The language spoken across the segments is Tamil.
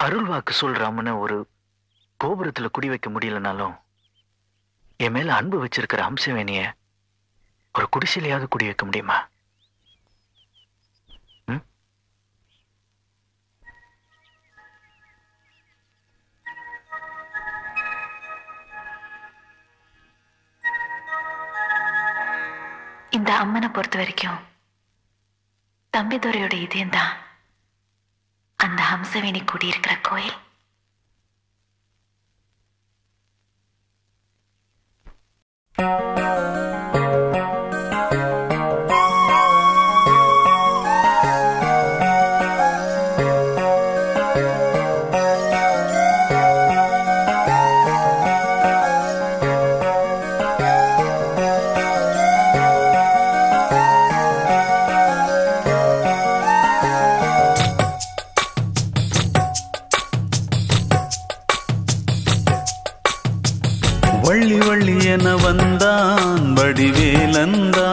அருள் வாக்கு சொல்றாமன்னு ஒரு கோபுரத்துல குடி வைக்க முடியலனாலும் என் மேல அன்பு வச்சிருக்கிற அம்சவேணிய ஒரு குடிசையிலையாவது குடி வைக்க முடியுமா? இந்த அம்மனை பொறுத்த வரைக்கும் தம்பிதுரையோட இதயம்தான் அந்த ஹம்சவேணி குடியிருக்கிற கோயில். வள்ளி வள்ளி என வந்தான் வடிவேலந்தான்,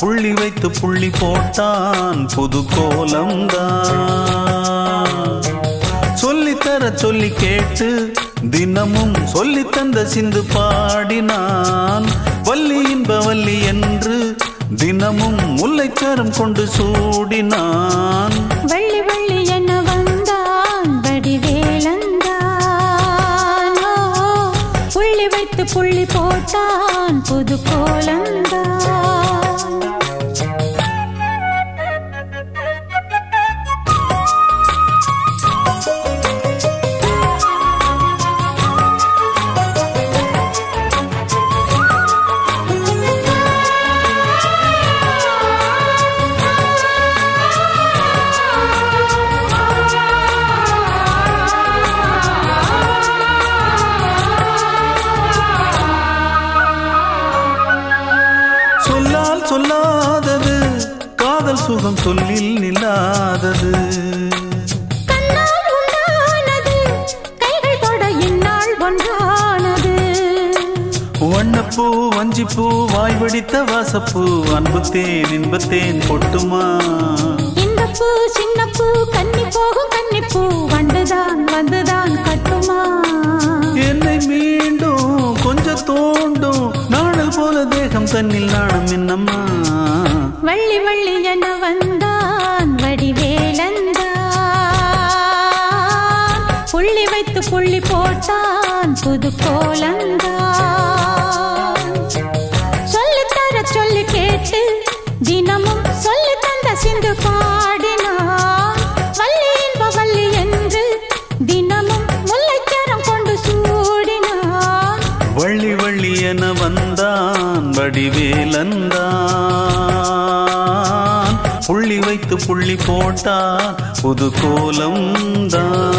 புள்ளி வைத்து புள்ளி போட்டான் புது கோலம்தான். சொல்லித்தர சொல்லி கேட்டு தினமும் சொல்லி தந்த சிந்து பாடினான். வள்ளி இன்ப வள்ளி என்று தினமும் முல்லைச்சரம் கொண்டு சூடினான். வள்ளி வள்ளி என வந்தான் வடிவேலந்தான், புள்ளி வைத்து புள்ளி போட்டான் புது கோலந்தான். சொல்லாதது காதல் சுகம் சொல்லில் நில்லாதது. கண்ணால் உண்டானது கைகள் தொட இந்நாள் ஒன்றானது. வண்ணப்பூ வஞ்சிப்பூ வாய் வடித்த வாசப்பூ அன்புத்தேன் இன்பத்தேன் பொட்டுமா. இந்தப்பூ சின்னப்பூ கன்னி போகும் கன்னிப்பூ வந்துதான் வந்துதான் கட்டுமா. என்னை மீண்டும் கொஞ்சம் தோண்டும் நாடல் போல தேகம் தன்னில் நாணம் என்னம்மா. வள்ளி வள்ளி என வந்தான் வடிவேலந்தான், புள்ளி வைத்து புள்ளி போட்டான் புது கோலந்தான். சொல்லித்தர சொல்லி கேட்டு தினமும் சொல்லி தந்த சிந்து பாடினான். வள்ளி இன்ப வள்ளி என்று தினமும் முல்லைச்சரம் கொண்டு சூடினான். வள்ளி வள்ளி என வந்தான் வடிவேலந்தான், புள்ளி வைத்து புள்ளி போட்டான் புது கோலம்தான்.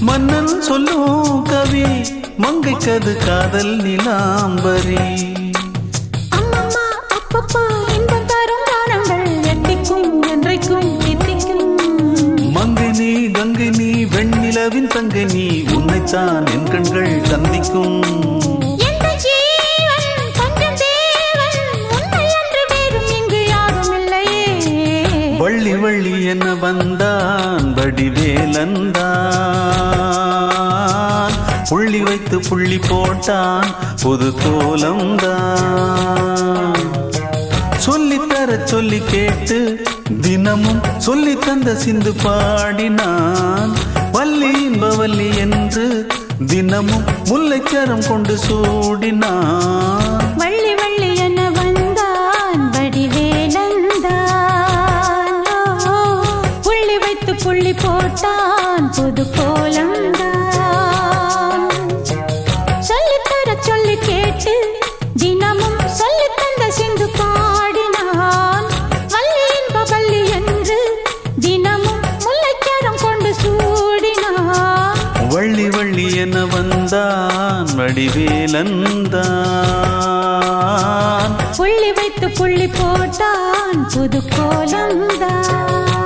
மன்னன் சொல்லும் கவி மங்கைக்கது காதல் நிலாம்பரி. அம்மம்மா அப்பப்பா இன்பம் தரும் காரணங்கள் எத்திக்கும் என்றைக்கும் எத்திக்கும். மங்கை நீ கங்கை நீ வெண்ணிலவின் தங்கை நீ உன்னைத்தான் என் கண்கள் சந்திக்கும். எந்த ஜீவன் கொஞ்சம் தேவன் உன்னை என்று வேறும் இங்கு யாரும் இல்லையே. வள்ளி வள்ளி என வந்தான் வடிவேலந்தான், புள்ளி வைத்து புள்ளி போட்டான் புது கோலம்தான். சொல்லித்தர சொல்லி கேட்டு தினமும் சொல்லி தந்த சிந்து பாடினான். வள்ளி இன்ப வள்ளி என்று தினமும் முல்லைச்சரம் கொண்டு சூடினான். வள்ளி வள்ளி என வந்தான் வடிவேலந்தான், புள்ளி வைத்து புள்ளி போட்டான் புது கோலந்தான். வள்ளி என வந்தான் வடிவேலந்தான் புள்ளி வைத்து புள்ளி போட்டான் புது கோலம்தான்